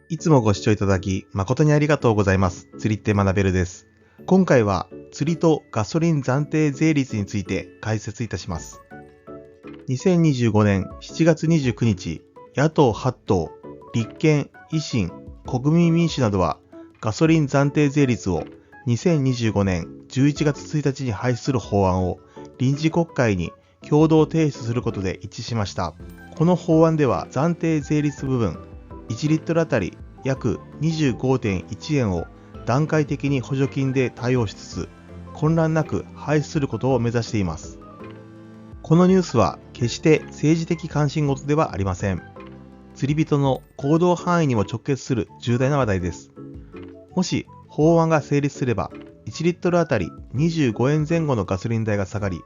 いつもご視聴いただき誠にありがとうございます。釣りって学べるです。今回は釣りとガソリン暫定税率について解説いたします。2025年7月29日、野党8党、立憲、維新、国民民主などはガソリン暫定税率を2025年11月1日に廃止する法案を臨時国会に共同提出することで一致しました。この法案では暫定税率部分1リットルあたり約 25.1 円を段階的に補助金で対応しつつ、混乱なく廃止することを目指しています。このニュースは決して政治的関心事ではありません。釣り人の行動範囲にも直結する重大な話題です。もし法案が成立すれば、1リットルあたり25円前後のガソリン代が下がり、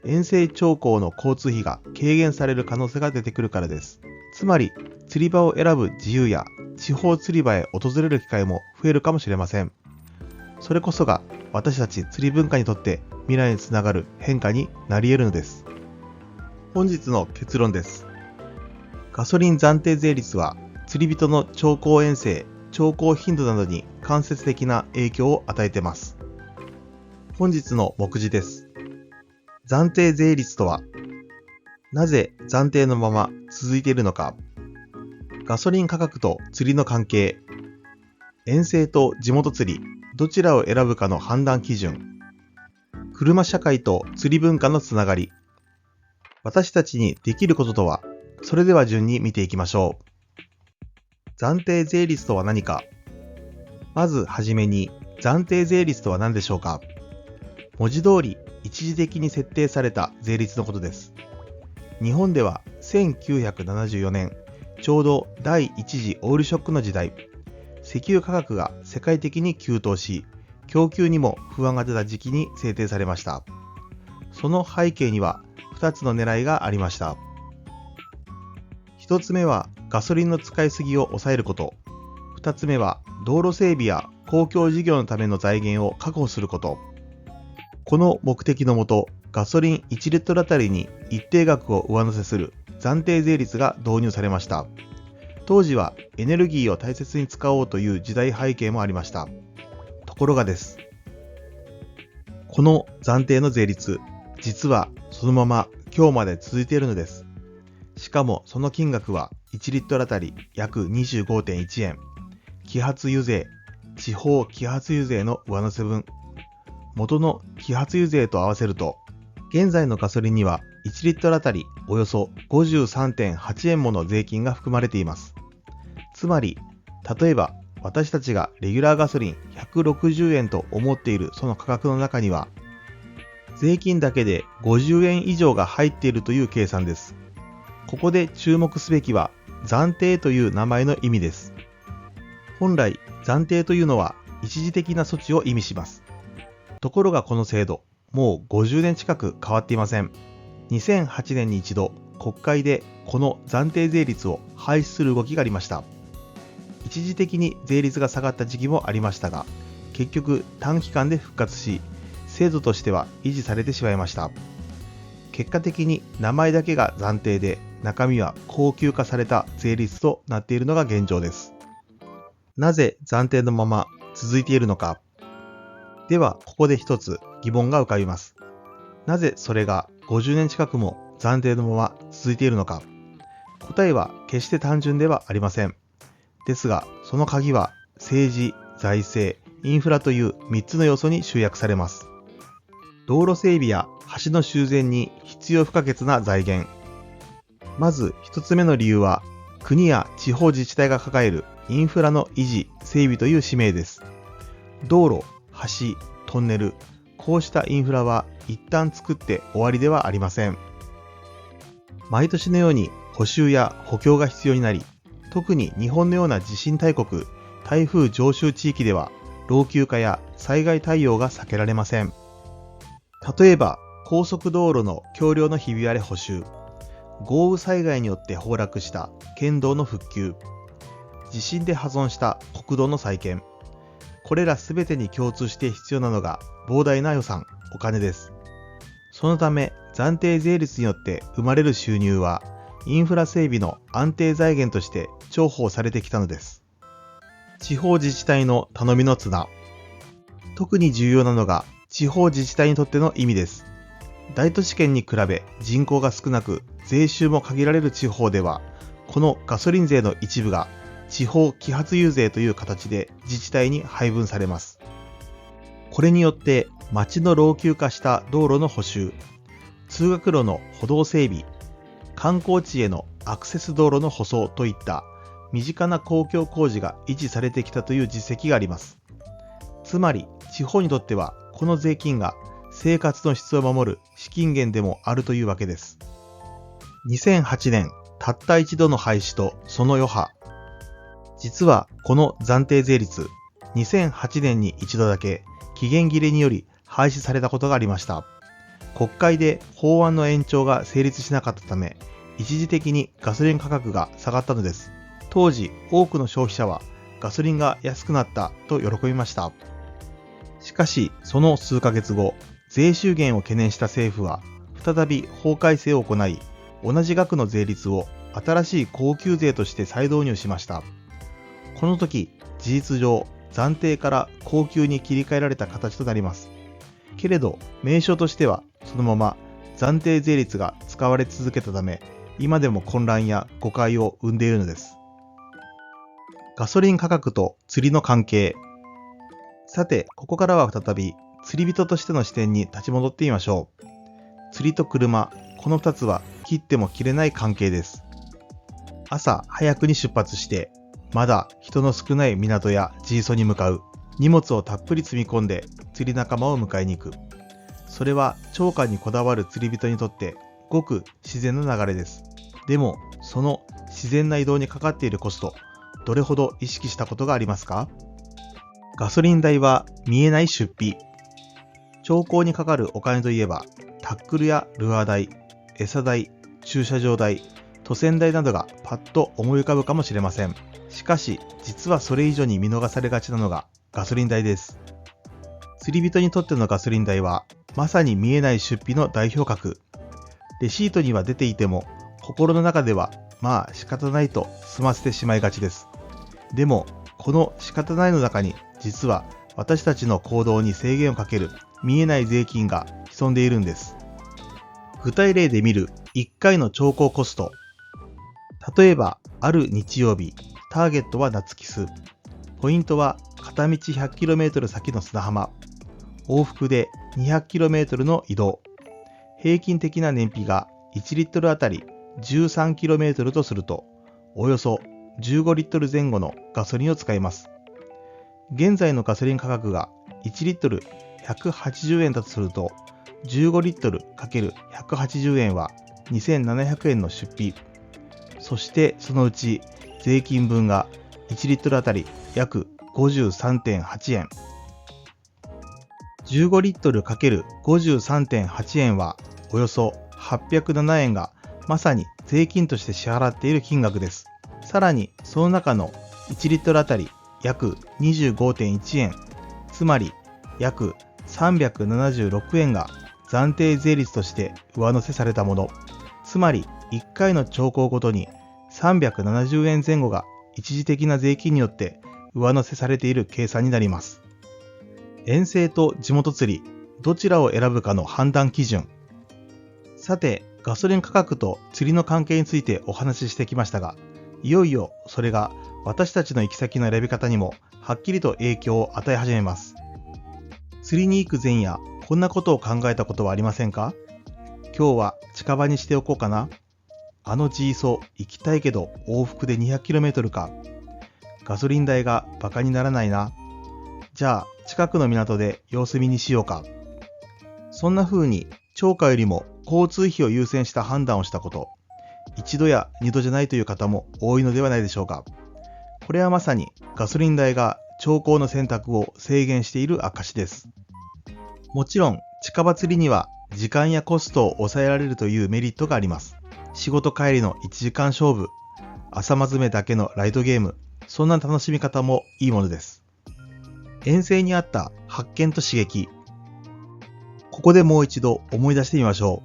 遠征長江の交通費が軽減される可能性が出てくるからです。つまり、釣り場を選ぶ自由や地方釣り場へ訪れる機会も増えるかもしれません。それこそが私たち釣り文化にとって未来につながる変化になり得るのです。本日の結論です。ガソリン暫定税率は釣り人の長江遠征、長江頻度などに間接的な影響を与えています。本日の目次です。暫定税率とは、なぜ暫定のまま続いているのか、ガソリン価格と釣りの関係、遠征と地元釣り、どちらを選ぶかの判断基準、車社会と釣り文化のつながり、私たちにできることとは、それでは順に見ていきましょう。暫定税率とは何か。まずはじめに、暫定税率とは何でしょうか。文字通り、一時的に設定された税率のことです。日本では1974年、ちょうど第一次オイルショックの時代、石油価格が世界的に急騰し、供給にも不安が出た時期に制定されました。その背景には2つの狙いがありました。1つ目はガソリンの使いすぎを抑えること。2つ目は道路整備や公共事業のための財源を確保すること。この目的のもと、ガソリン1リットルあたりに一定額を上乗せする暫定税率が導入されました。当時はエネルギーを大切に使おうという時代背景もありました。ところがです。この暫定の税率、実はそのまま今日まで続いているのです。しかもその金額は1リットルあたり約 25.1 円。揮発油税、地方揮発油税の上乗せ分、元の揮発油税と合わせると、現在のガソリンには1リットルあたりおよそ 53.8 円もの税金が含まれています。つまり、例えば私たちがレギュラーガソリン160円と思っているその価格の中には、税金だけで50円以上が入っているという計算です。ここで注目すべきは暫定という名前の意味です。本来、暫定というのは一時的な措置を意味します。ところがこの制度、もう50年近く変わっていません。2008年に一度、国会でこの暫定税率を廃止する動きがありました。一時的に税率が下がった時期もありましたが、結局短期間で復活し、制度としては維持されてしまいました。結果的に名前だけが暫定で、中身は恒久化された税率となっているのが現状です。なぜ暫定のまま続いているのか。では、ここで一つ疑問が浮かびます。なぜそれが50年近くも暫定のまま続いているのか。答えは決して単純ではありません。ですが、その鍵は政治、財政、インフラという3つの要素に集約されます。道路整備や橋の修繕に必要不可欠な財源。まず1つ目の理由は、国や地方自治体が抱えるインフラの維持・整備という使命です。道路、橋、トンネル、こうしたインフラは一旦作って終わりではありません。毎年のように補修や補強が必要になり、特に日本のような地震大国、台風常習地域では老朽化や災害対応が避けられません。例えば、高速道路の橋梁のひび割れ補修、豪雨災害によって崩落した県道の復旧、地震で破損した国道の再建、これらすべてに共通して必要なのが膨大な予算、お金です。そのため、暫定税率によって生まれる収入は、インフラ整備の安定財源として重宝されてきたのです。地方自治体の頼みの綱。特に重要なのが地方自治体にとっての意味です。大都市圏に比べ人口が少なく税収も限られる地方では、このガソリン税の一部が地方揮発油税という形で自治体に配分されます。これによって街の老朽化した道路の補修、通学路の歩道整備、観光地へのアクセス道路の舗装といった身近な公共工事が維持されてきたという実績があります。つまり地方にとってはこの税金が生活の質を守る資金源でもあるというわけです。2008年、たった一度の廃止とその余波。実はこの暫定税率、2008年に一度だけ期限切れにより廃止されたことがありました。国会で法案の延長が成立しなかったため、一時的にガソリン価格が下がったのです。当時、多くの消費者はガソリンが安くなったと喜びました。しかし、その数ヶ月後、税収減を懸念した政府は、再び法改正を行い、同じ額の税率を新しい高級税として再導入しました。この時、事実上、暫定から高級に切り替えられた形となります。けれど、名称としては、そのまま暫定税率が使われ続けたため、今でも混乱や誤解を生んでいるのです。ガソリン価格と釣りの関係。さて、ここからは再び釣り人としての視点に立ち戻ってみましょう。釣りと車、この2つは切っても切れない関係です。朝早くに出発して、まだ人の少ない港やジーソに向かう。荷物をたっぷり積み込んで釣り仲間を迎えに行く。それは釣果にこだわる釣り人にとってごく自然な流れです。でも、その自然な移動にかかっているコスト、どれほど意識したことがありますか？ガソリン代は見えない出費。釣果にかかるお金といえば、タックルやルアー代、餌代、駐車場代、渡船代などがパッと思い浮かぶかもしれません。しかし、実はそれ以上に見逃されがちなのがガソリン代です。釣り人にとってのガソリン代は、まさに見えない出費の代表格。レシートには出ていても、心の中では、まあ仕方ないと済ませてしまいがちです。でも、この仕方ないの中に、実は私たちの行動に制限をかける見えない税金が潜んでいるんです。具体例で見る1回の釣果コスト。例えば、ある日曜日、ターゲットは夏キス。ポイントは片道 100km 先の砂浜。往復で 200km の移動。平均的な燃費が1リットルあたり 13km とすると、およそ15リットル前後のガソリンを使います。現在のガソリン価格が1リットル180円だとすると、15リットル ×180 円は2700円の出費。そしてそのうち税金分が1リットルあたり約 53.8 円。15リットル ×53.8 円はおよそ807円がまさに税金として支払っている金額です。さらにその中の1リットルあたり約 25.1 円、つまり約376円が暫定税率として上乗せされたもの。つまり1回の釣果ごとに370円前後が一時的な税金によって上乗せされている計算になります。遠征と地元釣り、どちらを選ぶかの判断基準。さて、ガソリン価格と釣りの関係についてお話ししてきましたが、いよいよそれが私たちの行き先の選び方にもはっきりと影響を与え始めます。釣りに行く前夜、こんなことを考えたことはありませんか？今日は近場にしておこうかな。あのジーソ行きたいけど往復で 200km か。ガソリン代がバカにならないな。じゃあ近くの港で様子見にしようか。そんな風に釣果よりも交通費を優先した判断をしたこと、一度や二度じゃないという方も多いのではないでしょうか。これはまさにガソリン代が釣果の選択を制限している証です。もちろん近場釣りには時間やコストを抑えられるというメリットがあります。仕事帰りの1時間勝負、朝まずめだけのライトゲーム、そんな楽しみ方もいいものです。遠征にあった発見と刺激。ここでもう一度思い出してみましょ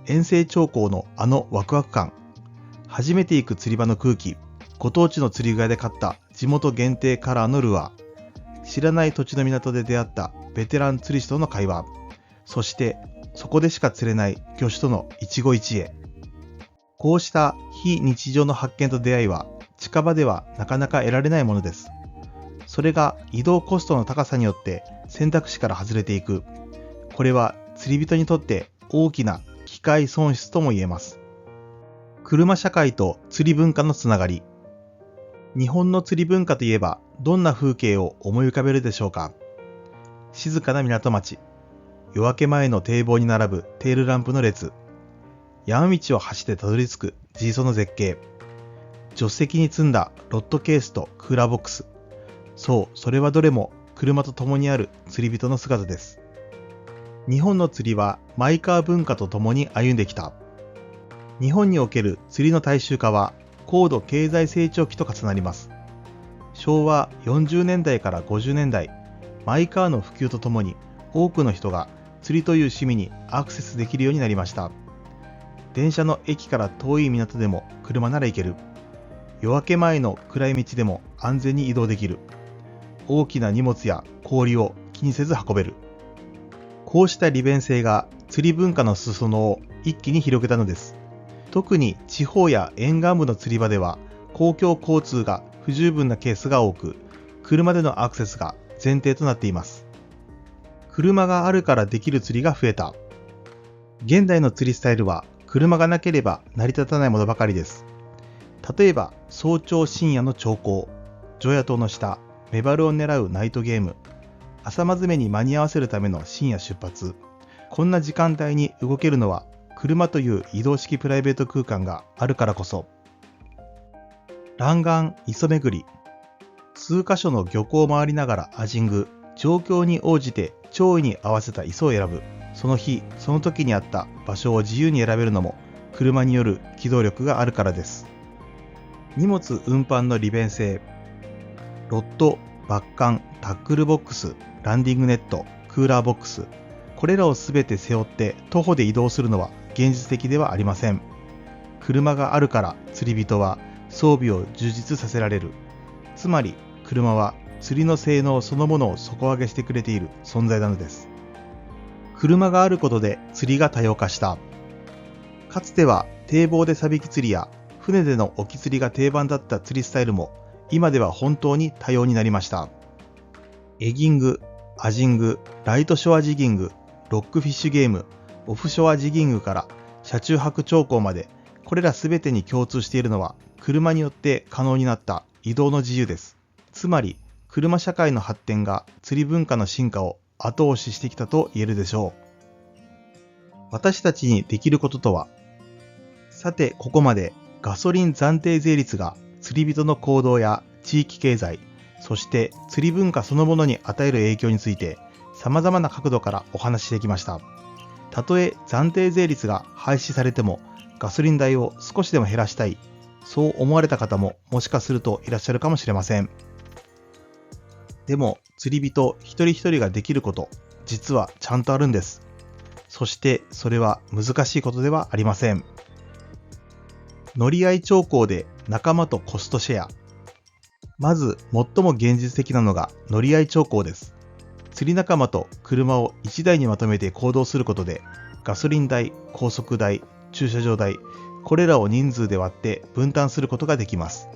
う。遠征釣果のあのワクワク感。初めて行く釣り場の空気。ご当地の釣り具屋で買った地元限定カラーのルアー、知らない土地の港で出会ったベテラン釣り師との会話、そしてそこでしか釣れない魚種との一期一会。こうした非日常の発見と出会いは近場ではなかなか得られないものです。それが移動コストの高さによって選択肢から外れていく。これは釣り人にとって大きな機会損失とも言えます。車社会と釣り文化のつながり。日本の釣り文化といえばどんな風景を思い浮かべるでしょうか。静かな港町、夜明け前の堤防に並ぶテールランプの列、山道を走ってたどり着くジーソの絶景、助手席に積んだロッドケースとクーラーボックス。そう、それはどれも車と共にある釣り人の姿です。日本の釣りはマイカー文化と共に歩んできた。日本における釣りの大衆化は高度経済成長期と重なります。昭和40年代から50年代、マイカーの普及とともに多くの人が釣りという趣味にアクセスできるようになりました。電車の駅から遠い港でも車なら行ける。夜明け前の暗い道でも安全に移動できる。大きな荷物や氷を気にせず運べる。こうした利便性が釣り文化の裾野を一気に広げたのです。特に地方や沿岸部の釣り場では公共交通が不十分なケースが多く、車でのアクセスが前提となっています。車があるからできる釣りが増えた。現代の釣りスタイルは車がなければ成り立たないものばかりです。例えば早朝深夜の長考、除夜灯の下、メバルを狙うナイトゲーム、朝まずめに間に合わせるための深夜出発。こんな時間帯に動けるのは車という移動式プライベート空間があるからこそ。欄岸磯巡り。数カ所の漁港を回りながらアジング、状況に応じて潮位に合わせた磯を選ぶ。その日、その時にあった場所を自由に選べるのも車による機動力があるからです。荷物運搬の利便性。ロッド、バッカン、タックルボックス、ランディングネット、クーラーボックス。これらをすべて背負って徒歩で移動するのは現実的ではありません。車があるから釣り人は装備を充実させられる。つまり車は釣りの性能そのものを底上げしてくれている存在なのです。車があることで釣りが多様化した。かつては堤防でサビキ釣りや船での沖釣りが定番だった釣りスタイルも今では本当に多様になりました。エギング、アジング、ライトショアジギング、ロックフィッシュゲーム、オフショアジギングから車中泊釣港まで、これらすべてに共通しているのは車によって可能になった移動の自由です。つまり車社会の発展が釣り文化の進化を後押ししてきたと言えるでしょう。私たちにできることとは。さて、ここまでガソリン暫定税率が釣り人の行動や地域経済、そして釣り文化そのものに与える影響について様々な角度からお話ししてきました。たとえ暫定税率が廃止されてもガソリン代を少しでも減らしたい、そう思われた方ももしかするといらっしゃるかもしれません。でも釣り人一人一人ができること、実はちゃんとあるんです。そしてそれは難しいことではありません。乗り合い釣行で仲間とコストシェア。まず最も現実的なのが乗り合い釣行です。釣り仲間と車を1台にまとめて行動することで、ガソリン代、高速代、駐車場代、これらを人数で割って分担することができます。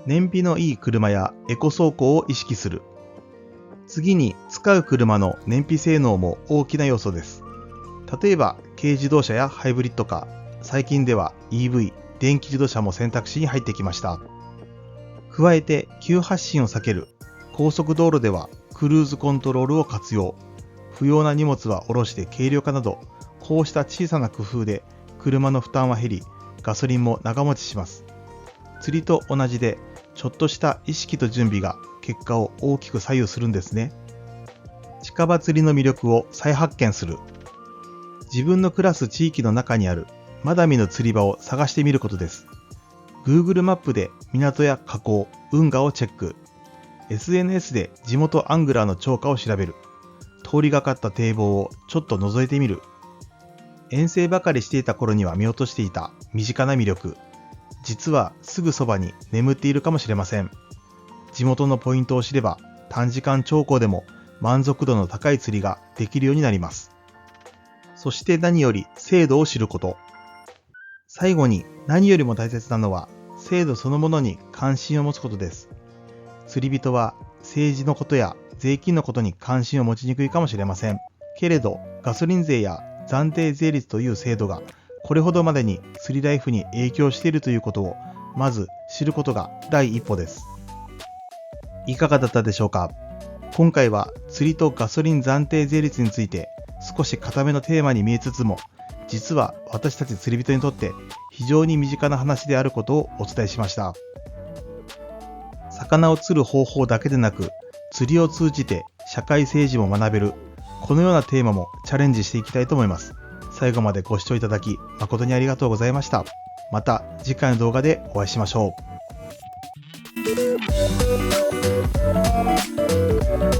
燃費のいい車やエコ走行を意識する。次に使う車の燃費性能も大きな要素です。例えば軽自動車やハイブリッドカー、最近では EV、電気自動車も選択肢に入ってきました。加えて急発進を避ける。高速道路ではクルーズコントロールを活用。不要な荷物は下ろして軽量化など、こうした小さな工夫で車の負担は減り、ガソリンも長持ちします。釣りと同じで、ちょっとした意識と準備が結果を大きく左右するんですね。近場釣りの魅力を再発見する。自分の暮らす地域の中にあるまだ見ぬ釣り場を探してみることです。Google マップで港や河口、運河をチェック。SNS で地元アングラーの釣果を調べる。通りがかった堤防をちょっと覗いてみる。遠征ばかりしていた頃には見落としていた身近な魅力。実はすぐそばに眠っているかもしれません。地元のポイントを知れば短時間長考でも満足度の高い釣りができるようになります。そして何より精度を知ること。最後に何よりも大切なのは精度そのものに関心を持つことです。釣り人は政治のことや税金のことに関心を持ちにくいかもしれません。けれどガソリン税や暫定税率という制度がこれほどまでに釣りライフに影響しているということをまず知ることが第一歩です。いかがだったでしょうか。今回は釣りとガソリン暫定税率について少し固めのテーマに見えつつも、実は私たち釣り人にとって非常に身近な話であることをお伝えしました。魚を釣る方法だけでなく、釣りを通じて社会政治も学べる、このようなテーマもチャレンジしていきたいと思います。最後までご視聴いただき誠にありがとうございました。また次回の動画でお会いしましょう。